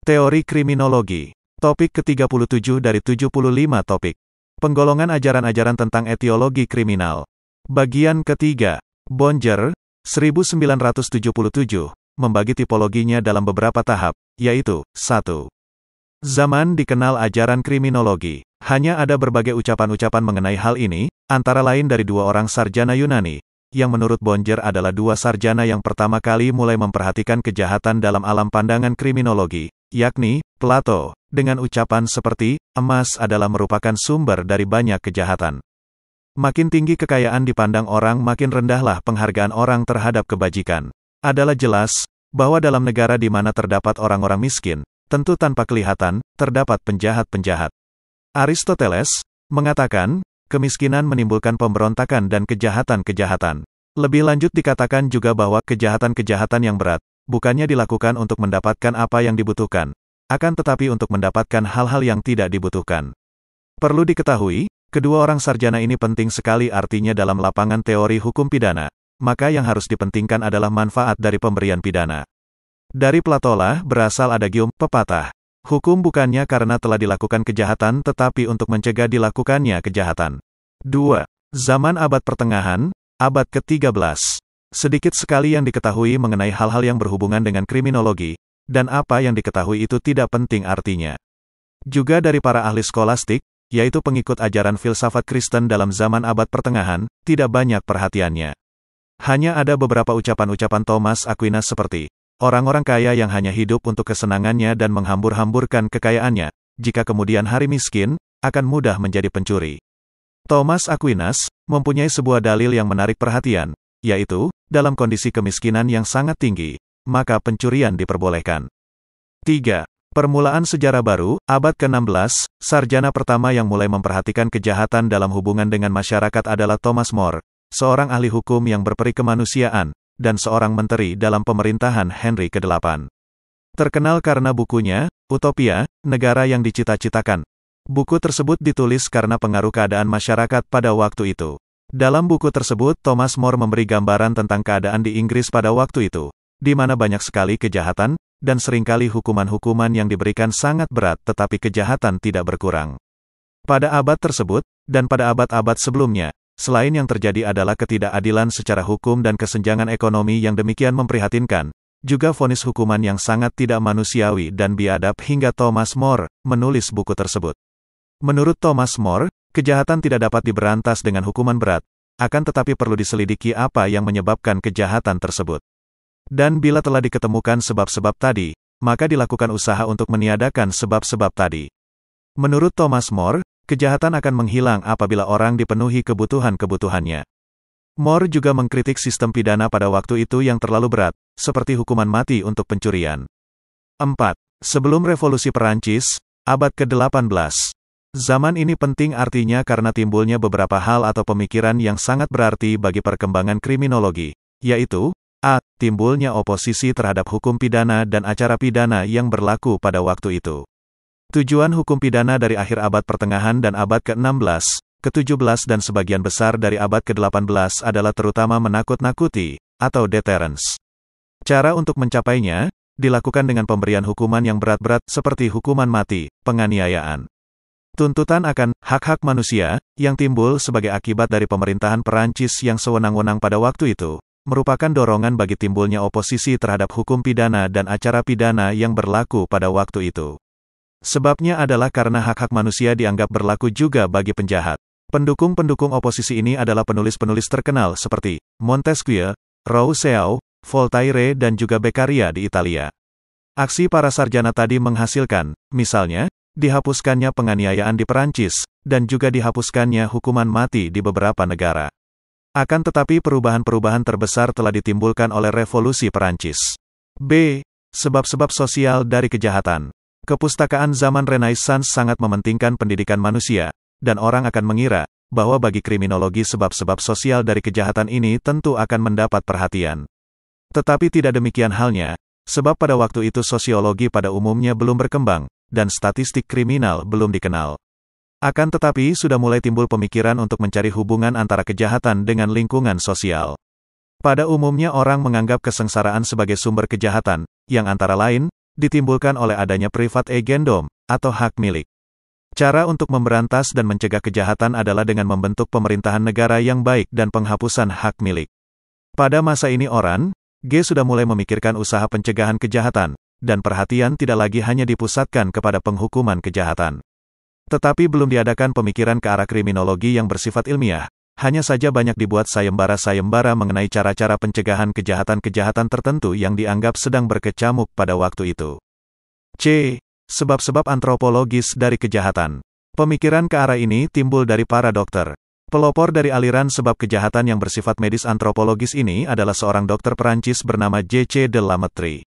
Teori Kriminologi. Topik ke-37 dari 75 topik. Penggolongan ajaran-ajaran tentang etiologi kriminal. Bagian ketiga. Bonger, 1977, membagi tipologinya dalam beberapa tahap, yaitu, 1. Zaman dikenal ajaran kriminologi. Hanya ada berbagai ucapan-ucapan mengenai hal ini, antara lain dari dua orang sarjana Yunani, yang menurut Bonger adalah dua sarjana yang pertama kali mulai memperhatikan kejahatan dalam alam pandangan kriminologi, yakni, Plato, dengan ucapan seperti, emas adalah merupakan sumber dari banyak kejahatan. Makin tinggi kekayaan dipandang orang, makin rendahlah penghargaan orang terhadap kebajikan. Adalah jelas, bahwa dalam negara di mana terdapat orang-orang miskin, tentu tanpa kelihatan, terdapat penjahat-penjahat. Aristoteles mengatakan, kemiskinan menimbulkan pemberontakan dan kejahatan-kejahatan. Lebih lanjut dikatakan juga bahwa kejahatan-kejahatan yang berat, bukannya dilakukan untuk mendapatkan apa yang dibutuhkan, akan tetapi untuk mendapatkan hal-hal yang tidak dibutuhkan. Perlu diketahui, kedua orang sarjana ini penting sekali artinya dalam lapangan teori hukum pidana, maka yang harus dipentingkan adalah manfaat dari pemberian pidana. Dari Platolah berasal adagium, pepatah. Hukum bukannya karena telah dilakukan kejahatan tetapi untuk mencegah dilakukannya kejahatan. 2. Zaman abad pertengahan, abad ke-13. Sedikit sekali yang diketahui mengenai hal-hal yang berhubungan dengan kriminologi, dan apa yang diketahui itu tidak penting artinya. Juga dari para ahli skolastik, yaitu pengikut ajaran filsafat Kristen dalam zaman abad pertengahan, tidak banyak perhatiannya. Hanya ada beberapa ucapan-ucapan Thomas Aquinas seperti, orang-orang kaya yang hanya hidup untuk kesenangannya dan menghambur-hamburkan kekayaannya, jika kemudian hari miskin, akan mudah menjadi pencuri. Thomas Aquinas mempunyai sebuah dalil yang menarik perhatian, yaitu, dalam kondisi kemiskinan yang sangat tinggi, maka pencurian diperbolehkan. 3. Permulaan sejarah baru, abad ke-16, sarjana pertama yang mulai memperhatikan kejahatan dalam hubungan dengan masyarakat adalah Thomas More, seorang ahli hukum yang berperi kemanusiaan, dan seorang menteri dalam pemerintahan Henry ke-8. Terkenal karena bukunya, Utopia, Negara yang Dicita-citakan. Buku tersebut ditulis karena pengaruh keadaan masyarakat pada waktu itu. Dalam buku tersebut Thomas More memberi gambaran tentang keadaan di Inggris pada waktu itu, di mana banyak sekali kejahatan, dan seringkali hukuman-hukuman yang diberikan sangat berat tetapi kejahatan tidak berkurang. Pada abad tersebut, dan pada abad-abad sebelumnya, selain yang terjadi adalah ketidakadilan secara hukum dan kesenjangan ekonomi yang demikian memprihatinkan, juga vonis hukuman yang sangat tidak manusiawi dan biadab hingga Thomas More menulis buku tersebut. Menurut Thomas More, kejahatan tidak dapat diberantas dengan hukuman berat, akan tetapi perlu diselidiki apa yang menyebabkan kejahatan tersebut. Dan bila telah diketemukan sebab-sebab tadi, maka dilakukan usaha untuk meniadakan sebab-sebab tadi. Menurut Thomas More, kejahatan akan menghilang apabila orang dipenuhi kebutuhan-kebutuhannya. More juga mengkritik sistem pidana pada waktu itu yang terlalu berat, seperti hukuman mati untuk pencurian. 4. Sebelum Revolusi Perancis, abad ke-18. Zaman ini penting artinya karena timbulnya beberapa hal atau pemikiran yang sangat berarti bagi perkembangan kriminologi, yaitu, a. Timbulnya oposisi terhadap hukum pidana dan acara pidana yang berlaku pada waktu itu. Tujuan hukum pidana dari akhir abad pertengahan dan abad ke-16, ke-17 dan sebagian besar dari abad ke-18 adalah terutama menakut-nakuti, atau deterrence. Cara untuk mencapainya, dilakukan dengan pemberian hukuman yang berat-berat seperti hukuman mati, penganiayaan. Tuntutan akan hak-hak manusia, yang timbul sebagai akibat dari pemerintahan Perancis yang sewenang-wenang pada waktu itu, merupakan dorongan bagi timbulnya oposisi terhadap hukum pidana dan acara pidana yang berlaku pada waktu itu. Sebabnya adalah karena hak-hak manusia dianggap berlaku juga bagi penjahat. Pendukung-pendukung oposisi ini adalah penulis-penulis terkenal seperti Montesquieu, Rousseau, Voltaire dan juga Beccaria di Italia. Aksi para sarjana tadi menghasilkan, misalnya, dihapuskannya penganiayaan di Perancis, dan juga dihapuskannya hukuman mati di beberapa negara. Akan tetapi perubahan-perubahan terbesar telah ditimbulkan oleh Revolusi Perancis. B. Sebab-sebab sosial dari kejahatan. Kepustakaan zaman Renaissance sangat mementingkan pendidikan manusia, dan orang akan mengira, bahwa bagi kriminologi sebab-sebab sosial dari kejahatan ini tentu akan mendapat perhatian. Tetapi tidak demikian halnya, sebab pada waktu itu sosiologi pada umumnya belum berkembang, dan statistik kriminal belum dikenal. Akan tetapi sudah mulai timbul pemikiran untuk mencari hubungan antara kejahatan dengan lingkungan sosial. Pada umumnya orang menganggap kesengsaraan sebagai sumber kejahatan, yang antara lain, ditimbulkan oleh adanya privat agendom, atau hak milik. Cara untuk memberantas dan mencegah kejahatan adalah dengan membentuk pemerintahan negara yang baik dan penghapusan hak milik. Pada masa ini G sudah mulai memikirkan usaha pencegahan kejahatan, dan perhatian tidak lagi hanya dipusatkan kepada penghukuman kejahatan. Tetapi belum diadakan pemikiran ke arah kriminologi yang bersifat ilmiah, hanya saja banyak dibuat sayembara-sayembara mengenai cara-cara pencegahan kejahatan-kejahatan tertentu yang dianggap sedang berkecamuk pada waktu itu. C. Sebab-sebab antropologis dari kejahatan. Pemikiran ke arah ini timbul dari para dokter. Pelopor dari aliran sebab kejahatan yang bersifat medis antropologis ini adalah seorang dokter Perancis bernama J.C. de Lamettrie.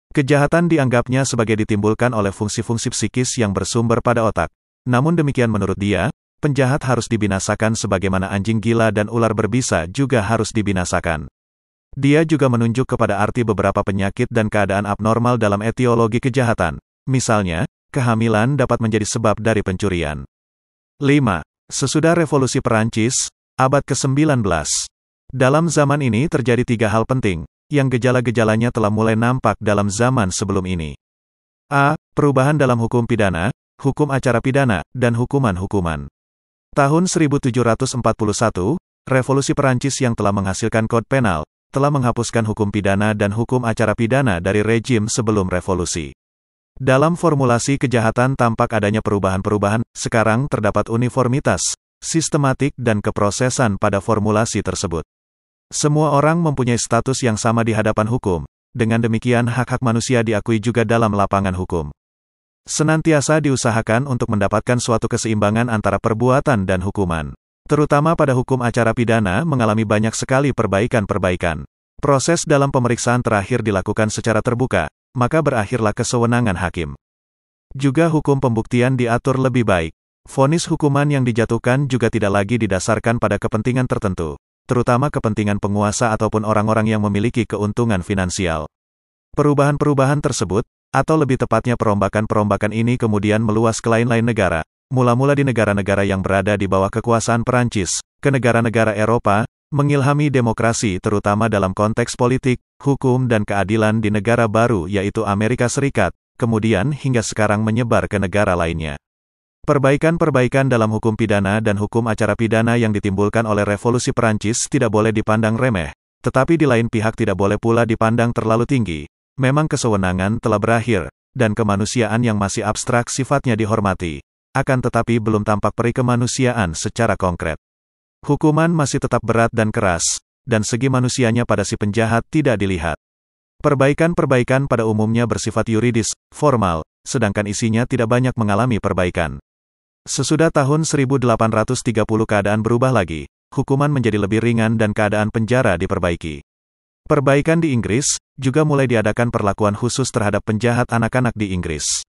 Kejahatan dianggapnya sebagai ditimbulkan oleh fungsi-fungsi psikis yang bersumber pada otak. Namun demikian menurut dia, penjahat harus dibinasakan sebagaimana anjing gila dan ular berbisa juga harus dibinasakan. Dia juga menunjuk kepada arti beberapa penyakit dan keadaan abnormal dalam etiologi kejahatan. Misalnya, kehamilan dapat menjadi sebab dari pencurian. 5. Sesudah Revolusi Perancis, abad ke-19. Dalam zaman ini terjadi 3 hal penting, yang gejala-gejalanya telah mulai nampak dalam zaman sebelum ini. A. Perubahan dalam hukum pidana, hukum acara pidana, dan hukuman-hukuman. Tahun 1741, Revolusi Perancis yang telah menghasilkan kode penal, telah menghapuskan hukum pidana dan hukum acara pidana dari rejim sebelum revolusi. Dalam formulasi kejahatan tampak adanya perubahan-perubahan, sekarang terdapat uniformitas, sistematik dan keprosesan pada formulasi tersebut. Semua orang mempunyai status yang sama di hadapan hukum, dengan demikian hak-hak manusia diakui juga dalam lapangan hukum. Senantiasa diusahakan untuk mendapatkan suatu keseimbangan antara perbuatan dan hukuman. Terutama pada hukum acara pidana mengalami banyak sekali perbaikan-perbaikan. Proses dalam pemeriksaan terakhir dilakukan secara terbuka, maka berakhirlah kesewenangan hakim. Juga hukum pembuktian diatur lebih baik. Vonis hukuman yang dijatuhkan juga tidak lagi didasarkan pada kepentingan tertentu, terutama kepentingan penguasa ataupun orang-orang yang memiliki keuntungan finansial. Perubahan-perubahan tersebut, atau lebih tepatnya perombakan-perombakan ini kemudian meluas ke lain-lain negara, mula-mula di negara-negara yang berada di bawah kekuasaan Perancis, ke negara-negara Eropa, mengilhami demokrasi terutama dalam konteks politik, hukum dan keadilan di negara baru yaitu Amerika Serikat, kemudian hingga sekarang menyebar ke negara lainnya. Perbaikan-perbaikan dalam hukum pidana dan hukum acara pidana yang ditimbulkan oleh Revolusi Perancis tidak boleh dipandang remeh, tetapi di lain pihak tidak boleh pula dipandang terlalu tinggi. Memang kesewenangan telah berakhir, dan kemanusiaan yang masih abstrak sifatnya dihormati. Akan tetapi belum tampak peri kemanusiaan secara konkret. Hukuman masih tetap berat dan keras, dan segi manusianya pada si penjahat tidak dilihat. Perbaikan-perbaikan pada umumnya bersifat yuridis, formal, sedangkan isinya tidak banyak mengalami perbaikan. Sesudah tahun 1830 keadaan berubah lagi, hukuman menjadi lebih ringan dan keadaan penjara diperbaiki. Perbaikan di Inggris, juga mulai diadakan perlakuan khusus terhadap penjahat anak-anak di Inggris.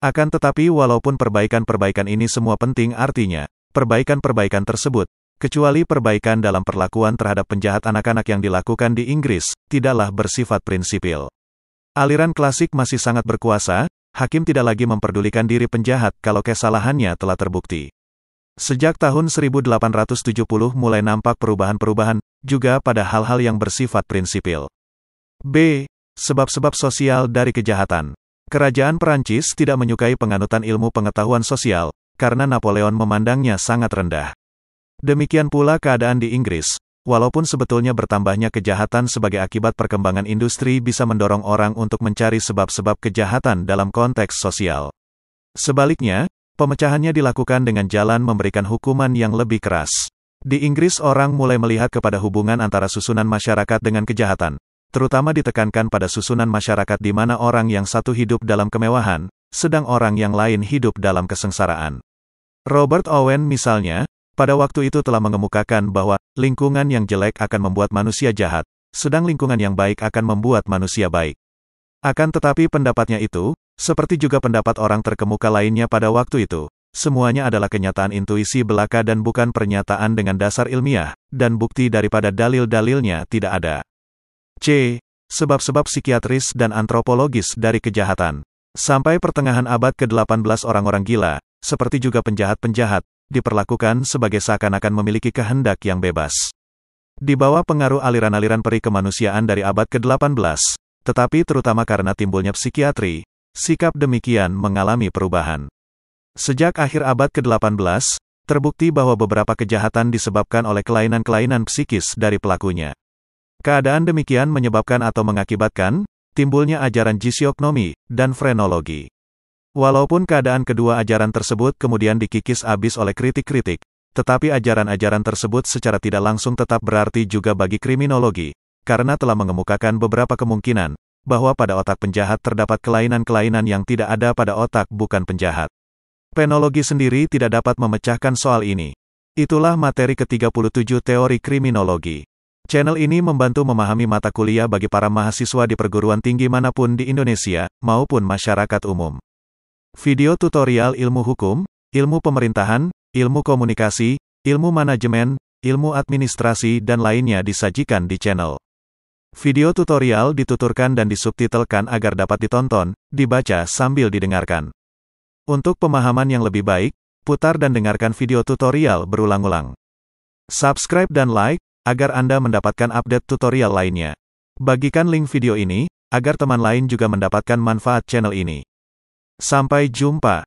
Akan tetapi walaupun perbaikan-perbaikan ini semua penting artinya, perbaikan-perbaikan tersebut, kecuali perbaikan dalam perlakuan terhadap penjahat anak-anak yang dilakukan di Inggris, tidaklah bersifat prinsipil. Aliran klasik masih sangat berkuasa, hakim tidak lagi memperdulikan diri penjahat kalau kesalahannya telah terbukti. Sejak tahun 1870 mulai nampak perubahan-perubahan, juga pada hal-hal yang bersifat prinsipil. B. Sebab-sebab sosial dari kejahatan. Kerajaan Perancis tidak menyukai penganutan ilmu pengetahuan sosial, karena Napoleon memandangnya sangat rendah. Demikian pula keadaan di Inggris, walaupun sebetulnya bertambahnya kejahatan sebagai akibat perkembangan industri bisa mendorong orang untuk mencari sebab-sebab kejahatan dalam konteks sosial. Sebaliknya, pemecahannya dilakukan dengan jalan memberikan hukuman yang lebih keras. Di Inggris orang mulai melihat kepada hubungan antara susunan masyarakat dengan kejahatan, terutama ditekankan pada susunan masyarakat di mana orang yang satu hidup dalam kemewahan, sedang orang yang lain hidup dalam kesengsaraan. Robert Owen misalnya, pada waktu itu telah mengemukakan bahwa, lingkungan yang jelek akan membuat manusia jahat, sedang lingkungan yang baik akan membuat manusia baik. Akan tetapi pendapatnya itu, seperti juga pendapat orang terkemuka lainnya pada waktu itu, semuanya adalah kenyataan intuisi belaka dan bukan pernyataan dengan dasar ilmiah, dan bukti daripada dalil-dalilnya tidak ada. C. Sebab-sebab psikiatris dan antropologis dari kejahatan. Sampai pertengahan abad ke-18 orang-orang gila, seperti juga penjahat-penjahat, diperlakukan sebagai seakan-akan memiliki kehendak yang bebas. Di bawah pengaruh aliran-aliran peri kemanusiaan dari abad ke-18, tetapi terutama karena timbulnya psikiatri, sikap demikian mengalami perubahan. Sejak akhir abad ke-18, terbukti bahwa beberapa kejahatan disebabkan oleh kelainan-kelainan psikis dari pelakunya. Keadaan demikian menyebabkan atau mengakibatkan timbulnya ajaran gisiognomi dan frenologi. Walaupun keadaan kedua ajaran tersebut kemudian dikikis habis oleh kritik-kritik, tetapi ajaran-ajaran tersebut secara tidak langsung tetap berarti juga bagi kriminologi, karena telah mengemukakan beberapa kemungkinan bahwa pada otak penjahat terdapat kelainan-kelainan yang tidak ada pada otak bukan penjahat. Penologi sendiri tidak dapat memecahkan soal ini. Itulah materi ke-37 teori kriminologi. Channel ini membantu memahami mata kuliah bagi para mahasiswa di perguruan tinggi manapun di Indonesia, maupun masyarakat umum. Video tutorial ilmu hukum, ilmu pemerintahan, ilmu komunikasi, ilmu manajemen, ilmu administrasi dan lainnya disajikan di channel. Video tutorial dituturkan dan disubtitelkan agar dapat ditonton, dibaca sambil didengarkan. Untuk pemahaman yang lebih baik, putar dan dengarkan video tutorial berulang-ulang. Subscribe dan like, agar Anda mendapatkan update tutorial lainnya. Bagikan link video ini, agar teman lain juga mendapatkan manfaat channel ini. Sampai jumpa.